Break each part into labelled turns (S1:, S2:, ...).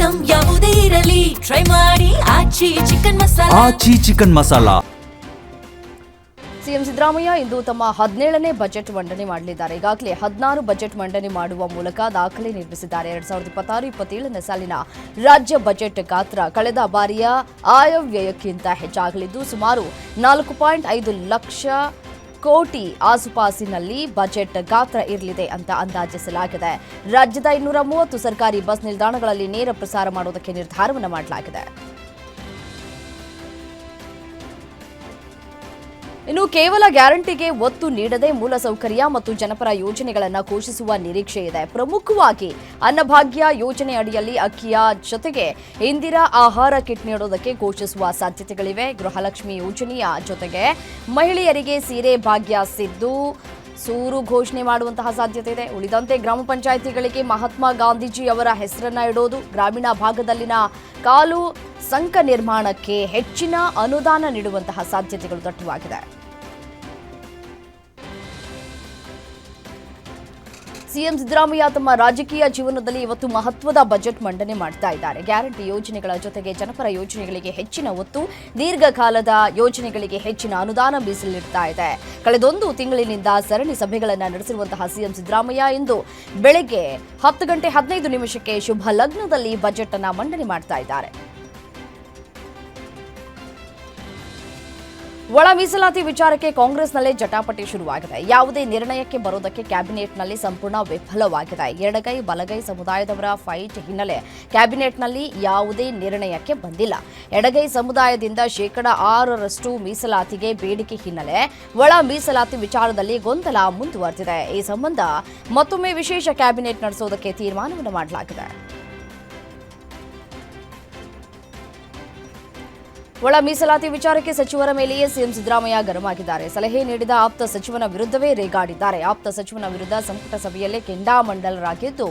S1: Item ಯಾವುದೇ ಇರಲಿ try ಮಾಡಿ ಆಚಿ ಚಿಕನ್ ಮಸಾಲಾ.
S2: ಸಿಎಂ ಸಿದ್ದರಾಮಯ್ಯ ಇಂದು ತಮ್ಮ 17ನೇ ಬಜೆಟ್ ಮಂಡನೆ ಮಾಡಲಿದ್ದಾರೆ. ಈಗಾಗಲೇ 16 ಬಜೆಟ್ ಮಂಡನೆ ಮಾಡುವ ಮೂಲಕ ದಾಖಲೆ ನಿರ್ಮಿಸಿದ್ದಾರೆ. 2026-27ನೇ ಸಾಲಿನ ರಾಜ್ಯ ಬಜೆಟ್ ಗಾತ್ರ ಕಳೆದ ಬಾರಿಯ ಆಯವ್ಯಯಕ್ಕಿಂತ ಹೆಚ್ಚಾಗಲಿದ್ದು ಸುಮಾರು 4.5 ಲಕ್ಷ ಕೋಟಿ ಆಸುಪಾಸಿನಲ್ಲಿ ಬಜೆಟ್ ಗಾತ್ರ ಇರಲಿದೆ ಅಂತ ಅಂದಾಜಿಸಲಾಗಿದೆ. ರಾಜ್ಯದ 230 ಸರ್ಕಾರಿ ಬಸ್ ನಿಲ್ದಾಣಗಳಲ್ಲಿ ನೇರ ಪ್ರಸಾರ ಮಾಡುವುದಕ್ಕೆ ನಿರ್ಧಾರವನ್ನು ಮಾಡಲಾಗಿದೆ. ಇನ್ನು ಕೇವಲ ಗ್ಯಾರಂಟಿಗೆ ಒತ್ತು ನೀಡದೆ ಮೂಲಸೌಕರ್ಯ ಮತ್ತು ಜನಪರ ಯೋಜನೆಗಳನ್ನು ಘೋಷಿಸುವ ನಿರೀಕ್ಷೆ ಇದೆ. ಪ್ರಮುಖವಾಗಿ ಅನ್ನಭಾಗ್ಯ ಯೋಜನೆ ಅಡಿಯಲ್ಲಿ ಅಕ್ಕಿಯ ಜೊತೆಗೆ ಇಂದಿರಾ ಆಹಾರ ಕಿಟ್ ನೀಡುವುದಕ್ಕೆ ಘೋಷಿಸುವ ಸಾಧ್ಯತೆಗಳಿವೆ. ಗೃಹಲಕ್ಷ್ಮಿ ಯೋಜನೆಯ ಜೊತೆಗೆ ಮಹಿಳೆಯರಿಗೆ ಸೀರೆ ಭಾಗ್ಯ ಸಿದ್ದು ಸೂರು ಘೋಷಣೆ ಮಾಡುವಂತಹ ಸಾಧ್ಯತೆ ಇದೆ. ಉಳಿದಂತೆ ಗ್ರಾಮ ಪಂಚಾಯಿತಿಗಳಿಗೆ ಮಹಾತ್ಮ ಗಾಂಧೀಜಿ ಅವರ ಹೆಸರನ್ನ ಇಡೋದು, ಗ್ರಾಮೀಣ ಭಾಗದಲ್ಲಿನ ಕಾಲು ಸಂಕ ನಿರ್ಮಾಣಕ್ಕೆ ಹೆಚ್ಚಿನ ಅನುದಾನ ನೀಡುವಂತಹ ಸಾಧ್ಯತೆಗಳು ದಟ್ಟವಾಗಿದೆ. ಸಿಎಂ ಸಿದ್ದರಾಮಯ್ಯ ತಮ್ಮ ರಾಜಕೀಯ ಜೀವನದಲ್ಲಿ ಇವತ್ತು ಮಹತ್ವದ ಬಜೆಟ್ ಮಂಡನೆ ಮಾಡ್ತಾ ಇದ್ದಾರೆ. ಗ್ಯಾರಂಟಿ ಯೋಜನೆಗಳ ಜೊತೆಗೆ ಜನಪರ ಯೋಜನೆಗಳಿಗೆ ಹೆಚ್ಚಿನ ಒತ್ತು, ದೀರ್ಘಕಾಲದ ಯೋಜನೆಗಳಿಗೆ ಹೆಚ್ಚಿನ ಅನುದಾನ ಮೀಸಲಿಡ್ತಾ ಇದೆ. ಕಳೆದೊಂದು ತಿಂಗಳಿನಿಂದ ಸರಣಿ ಸಭೆಗಳನ್ನು ನಡೆಸಿರುವಂತಹ ಸಿಎಂ ಸಿದ್ದರಾಮಯ್ಯ ಇಂದು ಬೆಳಗ್ಗೆ 10:15 ಶುಭ ಲಗ್ನದಲ್ಲಿ ಬಜೆಟ್ ಅನ್ನು ಮಂಡನೆ ಮಾಡ್ತಾ ಇದ್ದಾರೆ. ಒಳ ಮೀಸಲಾತಿ ವಿಚಾರಕ್ಕೆ ಕಾಂಗ್ರೆಸ್ನಲ್ಲೇ ಜಟಾಪಟಿ ಶುರುವಾಗಿದೆ. ಯಾವುದೇ ನಿರ್ಣಯಕ್ಕೆ ಬರೋದಕ್ಕೆ ಕ್ಯಾಬಿನೆಟ್ನಲ್ಲಿ ಸಂಪೂರ್ಣ ವಿಫಲವಾಗಿದೆ. ಎಡಗೈ ಬಲಗೈ ಸಮುದಾಯದವರ ಫೈಟ್ ಹಿನ್ನೆಲೆ ಕ್ಯಾಬಿನೆಟ್ನಲ್ಲಿ ಯಾವುದೇ ನಿರ್ಣಯಕ್ಕೆ ಬಂದಿಲ್ಲ. ಎಡಗೈ ಸಮುದಾಯದಿಂದ 6% ಮೀಸಲಾತಿಗೆ ಬೇಡಿಕೆ ಹಿನ್ನೆಲೆ ಒಳ ಮೀಸಲಾತಿ ವಿಚಾರದಲ್ಲಿ ಗೊಂದಲ ಮುಂದುವರೆದಿದೆ. ಈ ಸಂಬಂಧ ಮತ್ತೊಮ್ಮೆ ವಿಶೇಷ ಕ್ಯಾಬಿನೆಟ್ ನಡೆಸುವುದಕ್ಕೆ ತೀರ್ಮಾನವನ್ನು ಮಾಡಲಾಗಿದೆ. ಒಳ ಮೀಸಲಾತಿ ವಿಚಾರಕ್ಕೆ ಸಚಿವರ ಮೇಲೆಯೇ ಸಿಎಂ ಸಿದ್ದರಾಮಯ್ಯ ಗರಂ ಆಗಿದ್ದಾರೆ. ಸಲಹೆ ನೀಡಿದ ಆಪ್ತ ಸಚಿವನ ವಿರುದ್ಧವೇ ರೇಗಾಡಿದ್ದಾರೆ. ಆಪ್ತ ಸಚಿವನ ವಿರುದ್ಧ ಸಂಪುಟ ಸಭೆಯಲ್ಲೇ ಕೆಂಡಾಮಂಡಲರಾಗಿದ್ದು,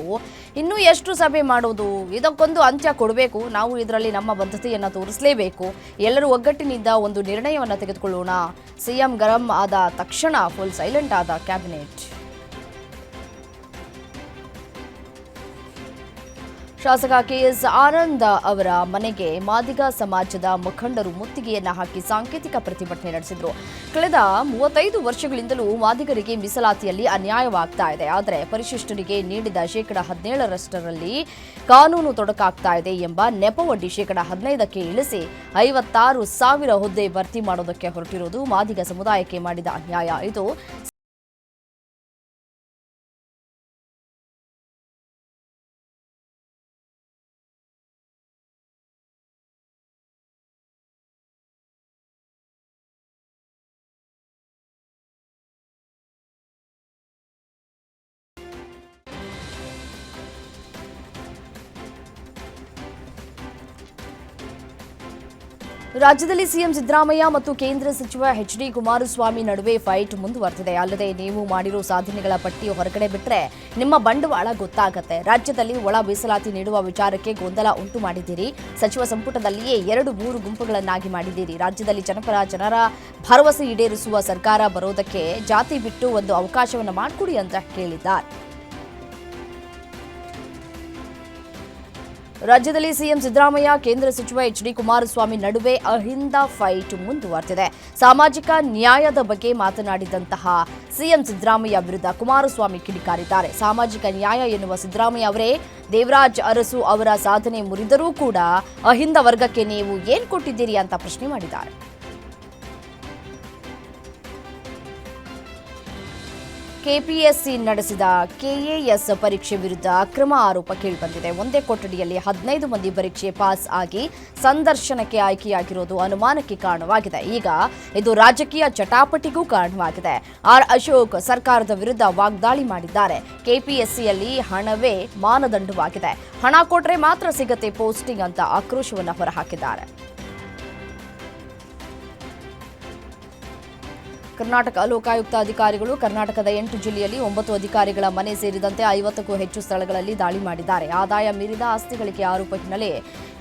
S2: ಇನ್ನೂ ಎಷ್ಟು ಸಭೆ ಮಾಡೋದು, ಇದಕ್ಕೊಂದು ಅಂತ್ಯ ಕೊಡಬೇಕು, ನಾವು ಇದರಲ್ಲಿ ನಮ್ಮ ಬದ್ಧತೆಯನ್ನು ತೋರಿಸಲೇಬೇಕು, ಎಲ್ಲರೂ ಒಗ್ಗಟ್ಟಿನಿಂದ ಒಂದು ನಿರ್ಣಯವನ್ನು ತೆಗೆದುಕೊಳ್ಳೋಣ. ಸಿಎಂ ಗರಂ ಆದ ತಕ್ಷಣ ಫುಲ್ ಸೈಲೆಂಟ್ ಆದ ಕ್ಯಾಬಿನೆಟ್. ಶಾಸಕ ಕೆಎಸ್ ಆನಂದ್ ಅವರ ಮನೆಗೆ ಮಾದಿಗ ಸಮಾಜದ ಮುಖಂಡರು ಮುತ್ತಿಗೆಯನ್ನ ಹಾಕಿ ಸಾಂಕೇತಿಕ ಪ್ರತಿಭಟನೆ ನಡೆಸಿದರು. ಕಳೆದ 35 ವರ್ಷಗಳಿಂದಲೂ ಮಾದಿಗರಿಗೆ ಮೀಸಲಾತಿಯಲ್ಲಿ ಅನ್ಯಾಯವಾಗ್ತಾ ಇದೆ. ಆದರೆ ಪರಿಶಿಷ್ಟರಿಗೆ ನೀಡಿದ 17% ಕಾನೂನು ತೊಡಕಾಗ್ತಾ ಇದೆ ಎಂಬ ನೆಪವೊಡ್ಡಿ 15% ಇಳಿಸಿ 56,000 ಹುದ್ದೆ ಭರ್ತಿ ಮಾಡೋದಕ್ಕೆ ಹೊರಟಿರುವುದು ಮಾದಿಗ ಸಮುದಾಯಕ್ಕೆ ಮಾಡಿದ ಅನ್ಯಾಯ. ಇದು ರಾಜ್ಯದಲ್ಲಿ ಸಿಎಂ ಸಿದ್ದರಾಮಯ್ಯ ಮತ್ತು ಕೇಂದ್ರ ಸಚಿವ ಎಚ್.ಡಿ. ಕುಮಾರಸ್ವಾಮಿ ನಡುವೆ ಫೈಟ್ ಮುಂದುವರೆದಿದೆ. ಅಲ್ಲದೆ ನೀವು ಮಾಡಿರೋ ಸಾಧನೆಗಳ ಪಟ್ಟಿ ಹೊರಗಡೆ ಬಿಟ್ಟರೆ ನಿಮ್ಮ ಬಂಡವಾಳ ಗೊತ್ತಾಗತ್ತೆ. ರಾಜ್ಯದಲ್ಲಿ ಒಳ ಮೀಸಲಾತಿ ನೀಡುವ ವಿಚಾರಕ್ಕೆ ಗೊಂದಲ ಉಂಟು ಮಾಡಿದ್ದೀರಿ. ಸಚಿವ ಸಂಪುಟದಲ್ಲಿಯೇ 2-3 ಗುಂಪುಗಳನ್ನಾಗಿ ಮಾಡಿದ್ದೀರಿ. ರಾಜ್ಯದಲ್ಲಿ ಜನರ ಭರವಸೆ ಈಡೇರಿಸುವ ಸರ್ಕಾರ ಬರೋದಕ್ಕೆ ಜಾತಿ ಬಿಟ್ಟು ಒಂದು ಅವಕಾಶವನ್ನು ಮಾಡಿಕೊಡಿ ಅಂತ ಕೇಳಿದ್ದಾರೆ. ರಾಜ್ಯದಲ್ಲಿ ಸಿಎಂ ಸಿದ್ದರಾಮಯ್ಯ ಕೇಂದ್ರ ಸಚಿವ ಎಚ್.ಡಿ. ಕುಮಾರಸ್ವಾಮಿ ನಡುವೆ ಅಹಿಂದ ಫೈಟ್ ಮುಂದುವರೆದಿದೆ. ಸಾಮಾಜಿಕ ನ್ಯಾಯದ ಬಗ್ಗೆ ಮಾತನಾಡಿದಂತಹ ಸಿಎಂ ಸಿದ್ದರಾಮಯ್ಯ ವಿರುದ್ಧ ಕುಮಾರಸ್ವಾಮಿ ಕಿಡಿಕಾರಿದ್ದಾರೆ. ಸಾಮಾಜಿಕ ನ್ಯಾಯ ಎನ್ನುವ ಸಿದ್ದರಾಮಯ್ಯ ಅವರೇ ದೇವರಾಜ್ ಅರಸು ಅವರ ಸಾಧನೆ ಮುರಿದರೂ ಕೂಡ ಅಹಿಂದ ವರ್ಗಕ್ಕೆ ನೀವು ಏನ್ ಕೊಟ್ಟಿದ್ದೀರಿ ಅಂತ ಪ್ರಶ್ನೆ ಮಾಡಿದ್ದಾರೆ. ಕೆಪಿಎಸ್ಸಿ ನಡೆಸಿದ ಕೆಎಎಸ್ ಪರೀಕ್ಷೆ ವಿರುದ್ಧ ಅಕ್ರಮ ಆರೋಪ ಕೇಳಿಬಂದಿದೆ. ಒಂದೇ ಕೊಠಡಿಯಲ್ಲಿ 15 ಮಂದಿ ಪರೀಕ್ಷೆ ಪಾಸ್ ಆಗಿ ಸಂದರ್ಶನಕ್ಕೆ ಆಯ್ಕೆಯಾಗಿರೋದು ಅನುಮಾನಕ್ಕೆ ಕಾರಣವಾಗಿದೆ. ಈಗ ಇದು ರಾಜಕೀಯ ಚಟಾಪಟಿಗೂ ಕಾರಣವಾಗಿದೆ. ಆರ್ ಅಶೋಕ್ ಸರ್ಕಾರದ ವಿರುದ್ಧ ವಾಗ್ದಾಳಿ ಮಾಡಿದ್ದಾರೆ. ಕೆಪಿಎಸ್ಸಿಯಲ್ಲಿ ಹಣವೇ ಮಾನದಂಡವಾಗಿದೆ, ಹಣ ಕೊಟ್ರೆ ಮಾತ್ರ ಸಿಗತ್ತೆ ಪೋಸ್ಟಿಂಗ್ ಅಂತ ಆಕ್ರೋಶವನ್ನು ಹೊರಹಾಕಿದ್ದಾರೆ. ಕರ್ನಾಟಕ ಲೋಕಾಯುಕ್ತ ಅಧಿಕಾರಿಗಳು ಕರ್ನಾಟಕದ 8 ಜಿಲ್ಲೆಯಲ್ಲಿ 9 ಅಧಿಕಾರಿಗಳ ಮನೆ ಸೇರಿದಂತೆ 50ಕ್ಕೂ ಹೆಚ್ಚು ಸ್ಥಳಗಳಲ್ಲಿ ದಾಳಿ ಮಾಡಿದ್ದಾರೆ. ಆದಾಯ ಮೀರಿದ ಆಸ್ತಿ ಗಳಿಕೆ ಆರೋಪ ಹಿನ್ನೆಲೆ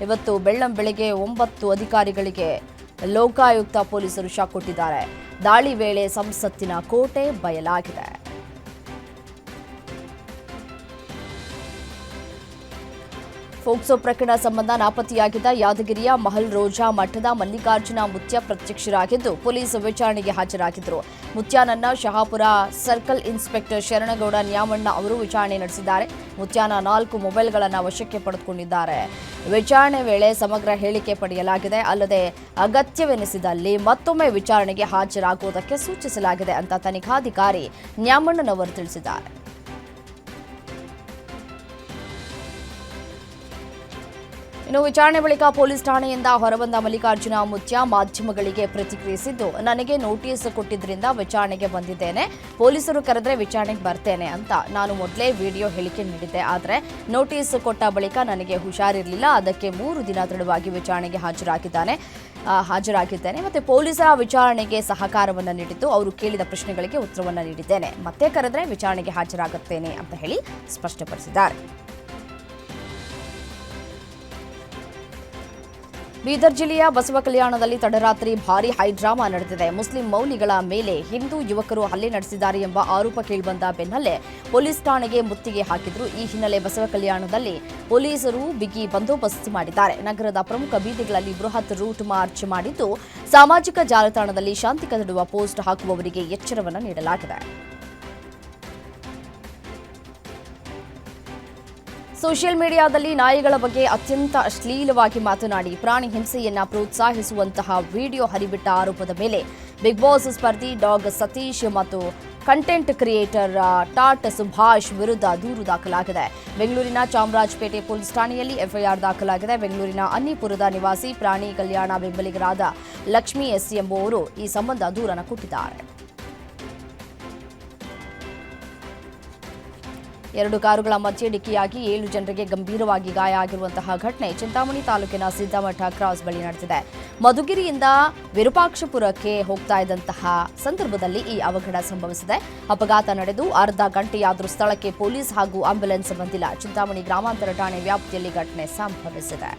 S2: ಇವತ್ತು ಬೆಳ್ಳಂಬೆಳಗ್ಗೆ 9 ಅಧಿಕಾರಿಗಳಿಗೆ ಲೋಕಾಯುಕ್ತ ಪೊಲೀಸರು ಶಾಕ್ ಕೊಟ್ಟಿದ್ದಾರೆ. ದಾಳಿ ವೇಳೆ ಸಂಸತ್ತಿನ ಕೋಟೆ ಬಯಲಾಗಿದೆ. ಫೋಕ್ಸೋ ಪ್ರಕರಣ ಸಂಬಂಧ ನಾಪತ್ತೆಯಾಗಿದ್ದ ಯಾದಗಿರಿಯ ಮಹಲ್ ರೋಜಾ ಮಠದ ಮಲ್ಲಿಕಾರ್ಜುನ ಮುತ್ಯ ಪ್ರತ್ಯಕ್ಷರಾಗಿದ್ದು ಪೊಲೀಸ್ ವಿಚಾರಣೆಗೆ ಹಾಜರಾಗಿದ್ದರು. ಮುತ್ಯಾನನ್ನ ಶಹಾಪುರ ಸರ್ಕಲ್ ಇನ್ಸ್ಪೆಕ್ಟರ್ ಶರಣಗೌಡ ನ್ಯಾಮಣ್ಣ ಅವರು ವಿಚಾರಣೆ ನಡೆಸಿದ್ದಾರೆ. ಮುತ್ಯಾನ 4 ಮೊಬೈಲ್ಗಳನ್ನು ವಶಕ್ಕೆ ಪಡೆದುಕೊಂಡಿದ್ದಾರೆ. ವಿಚಾರಣೆ ವೇಳೆ ಸಮಗ್ರ ಹೇಳಿಕೆ ಪಡೆಯಲಾಗಿದೆ. ಅಲ್ಲದೆ ಅಗತ್ಯವೆನಿಸಿದಲ್ಲಿ ಮತ್ತೊಮ್ಮೆ ವಿಚಾರಣೆಗೆ ಹಾಜರಾಗುವುದಕ್ಕೆ ಸೂಚಿಸಲಾಗಿದೆ ಅಂತ ತನಿಖಾಧಿಕಾರಿ ನ್ಯಾಮಣ್ಣನವರು ತಿಳಿಸಿದ್ದಾರೆ. ಇನ್ನು ವಿಚಾರಣೆ ಬಳಿಕ ಪೊಲೀಸ್ ಠಾಣೆಯಿಂದ ಹೊರಬಂದ ಮಲ್ಲಿಕಾರ್ಜುನ ಮುತ್ಯ ಮಾಧ್ಯಮಗಳಿಗೆ ಪ್ರತಿಕ್ರಿಯಿಸಿದ್ದು, ನನಗೆ ನೋಟಿಸ್ ಕೊಟ್ಟಿದ್ರಿಂದ ವಿಚಾರಣೆಗೆ ಬಂದಿದ್ದೇನೆ. ಪೊಲೀಸರು ಕರೆದ್ರೆ ವಿಚಾರಣೆಗೆ ಬರ್ತೇನೆ ಅಂತ ನಾನು ಮೊದಲೇ ವಿಡಿಯೋ ಹೇಳಿಕೆ ನೀಡಿದ್ದೆ. ಆದರೆ ನೋಟಿಸ್ ಕೊಟ್ಟ ಬಳಿಕ ನನಗೆ ಹುಷಾರಿರಲಿಲ್ಲ. ಅದಕ್ಕೆ 3 ದಿನ ತಡವಾಗಿ ವಿಚಾರಣೆಗೆ ಹಾಜರಾಗಿದ್ದೇನೆ. ಮತ್ತೆ ಪೊಲೀಸರ ವಿಚಾರಣೆಗೆ ಸಹಕಾರವನ್ನು ನೀಡಿದ್ದು, ಅವರು ಕೇಳಿದ ಪ್ರಶ್ನೆಗಳಿಗೆ ಉತ್ತರವನ್ನು ನೀಡಿದ್ದೇನೆ. ಮತ್ತೆ ಕರೆದ್ರೆ ವಿಚಾರಣೆಗೆ ಹಾಜರಾಗುತ್ತೇನೆ ಅಂತ ಹೇಳಿ ಸ್ಪಷ್ಟಪಡಿಸಿದ್ದಾರೆ. ಬೀದರ್ ಜಿಲ್ಲೆಯ ಬಸವ ಕಲ್ಯಾಣದಲ್ಲಿ ತಡರಾತ್ರಿ ಭಾರೀ ಹೈಡ್ರಾಮಾ ನಡೆದಿದೆ. ಮುಸ್ಲಿಂ ಮೌಲ್ಯಗಳ ಮೇಲೆ ಹಿಂದೂ ಯುವಕರು ಹಲ್ಲೆ ನಡೆಸಿದ್ದಾರೆ ಎಂಬ ಆರೋಪ ಕೇಳಿಬಂದ ಬೆನ್ನಲ್ಲೇ ಪೊಲೀಸ್ ಠಾಣೆಗೆ ಮುತ್ತಿಗೆ ಹಾಕಿದ್ರು. ಈ ಹಿನ್ನೆಲೆ ಬಸವ ಕಲ್ಯಾಣದಲ್ಲಿ ಪೊಲೀಸರು ಬಿಗಿ ಬಂದೋಬಸ್ತ್ ಮಾಡಿದ್ದಾರೆ. ನಗರದ ಪ್ರಮುಖ ಬೀದಿಗಳಲ್ಲಿ ಬೃಹತ್ ರೂಟ್ ಮಾರ್ಚ್ ಮಾಡಿದ್ದು, ಸಾಮಾಜಿಕ ಜಾಲತಾಣದಲ್ಲಿ ಶಾಂತಿ ಕದಡುವ ಪೋಸ್ಟ್ ಹಾಕುವವರಿಗೆ ಎಚ್ಚರವನ್ನು ನೀಡಲಾಗಿದೆ. ಸೋಷಿಯಲ್ ಮೀಡಿಯಾದಲ್ಲಿ ನಾಯಿಗಳ ಬಗ್ಗೆ ಅತ್ಯಂತ ಅಶ್ಲೀಲವಾಗಿ ಮಾತನಾಡಿ ಪ್ರಾಣಿ ಹಿಂಸೆಯನ್ನ ಪ್ರೋತ್ಸಾಹಿಸುವಂತಹ ವಿಡಿಯೋ ಹರಿಬಿಟ್ಟ ಆರೋಪದ ಮೇಲೆ ಬಿಗ್ ಬಾಸ್ ಸ್ಪರ್ಧಿ ಡಾಗ್ ಸತೀಶ್ ಮತ್ತು ಕಂಟೆಂಟ್ ಕ್ರಿಯೇಟರ್ ಟಾಟ್ ಸುಭಾಷ್ ವಿರುದ್ಧ ದೂರು ದಾಖಲಾಗಿದೆ. ಬೆಂಗಳೂರಿನ ಚಾಮರಾಜಪೇಟೆ ಪೊಲೀಸ್ ಠಾಣೆಯಲ್ಲಿ ಎಫ್ಐಆರ್ ದಾಖಲಾಗಿದೆ. ಬೆಂಗಳೂರಿನ ಅನ್ನಿಪುರದ ನಿವಾಸಿ ಪ್ರಾಣಿ ಕಲ್ಯಾಣ ಬೆಂಬಲಿಗರಾದ ಲಕ್ಷ್ಮಿ ಎಸ್ ಎಂಬುವವರು ಈ ಸಂಬಂಧ ದೂರನ್ನು ಕೊಟ್ಟಿದ್ದಾರೆ. 2 ಕಾರುಗಳ ಮಧ್ಯೆ ಡಿಕ್ಕಿಯಾಗಿ 7 ಜನರಿಗೆ ಗಂಭೀರವಾಗಿ ಗಾಯ ಆಗಿರುವಂತಹ ಘಟನೆ ಚಿಂತಾಮಣಿ ತಾಲೂಕಿನ ಸಿದ್ದಮಠ ಕ್ರಾಸ್ ಬಳಿ ನಡೆದಿದೆ. ಮಧುಗಿರಿಯಿಂದ ವಿರೂಪಾಕ್ಷಪುರಕ್ಕೆ ಹೋಗ್ತಾ ಇದ್ದಂತಹ ಸಂದರ್ಭದಲ್ಲಿ ಈ ಅವಘಡ ಸಂಭವಿಸಿದೆ. ಅಪಘಾತ ನಡೆದು ಅರ್ಧ ಗಂಟೆಯಾದರೂ ಸ್ಥಳಕ್ಕೆ ಪೊಲೀಸ್ ಹಾಗೂ ಆಂಬ್ಯುಲೆನ್ಸ್ ಬಂದಿಲ್ಲ. ಚಿಂತಾಮಣಿ ಗ್ರಾಮಾಂತರ ಠಾಣೆ ವ್ಯಾಪ್ತಿಯಲ್ಲಿ ಘಟನೆ ಸಂಭವಿಸಿದೆ.